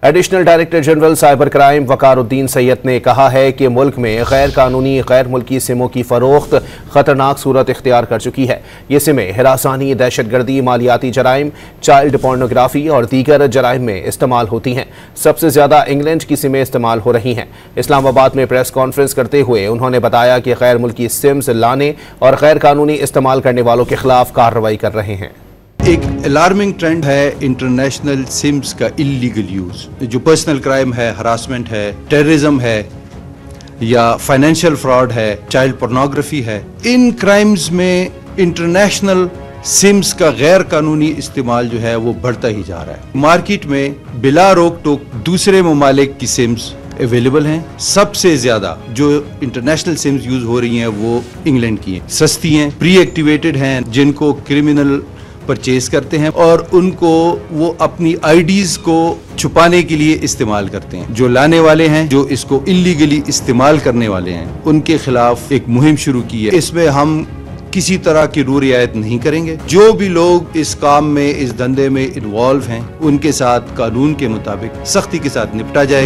Additional director general cyber crime Waqaruddin Syed ने कहा है कि मुल्क में गैर कानूनी गैर मुल्की सिमों की फरोख्त खतरनाक सूरत इख्तियार कर चुकी है। ये सिमें हिरासानी, दहशतगर्दी, मालियाती जराइम, चाइल्ड पोर्नोग्राफी और दीगर जराइम में इस्तेमाल होती हैं। सबसे ज्यादा इंग्लैंड की सिमें इस्तेमाल हो रही हैं। इस्लामाबाद में प्रेस कॉन्फ्रेंस करते हुए उन्होंने बताया कि गैर मुल्की सिम्स लाने और गैर कानूनी इस्तेमाल करने वालों के खिलाफ कार्रवाई कर रहे हैं। एक अलार्मिंग ट्रेंड है इंटरनेशनल सिम्स का इलीगल यूज, जो पर्सनल क्राइम है, हरासमेंट है, टेररिज्म है या फाइनेंशियल फ्रॉड है, चाइल्ड पोर्नोग्राफी है। इन क्राइम्स में इंटरनेशनल सिम्स का गैर कानूनी इस्तेमाल जो है वो बढ़ता ही जा रहा है। मार्केट में बिला रोक टोक दूसरे ममालिक की सिम्स अवेलेबल हैं। सबसे ज्यादा जो इंटरनेशनल सिम्स यूज हो रही हैं वो इंग्लैंड की हैं, सस्ती हैं, प्री एक्टिवेटेड हैं, जिनको क्रिमिनल परचेज करते हैं और उनको वो अपनी आईडीज को छुपाने के लिए इस्तेमाल करते हैं। जो लाने वाले हैं, जो इसको इलीगली इस्तेमाल करने वाले हैं, उनके खिलाफ एक मुहिम शुरू की है। इसमें हम किसी तरह की रू रियायत नहीं करेंगे। जो भी लोग इस काम में, इस धंधे में इन्वॉल्व हैं, उनके साथ कानून के मुताबिक सख्ती के साथ निपटा जाएगा।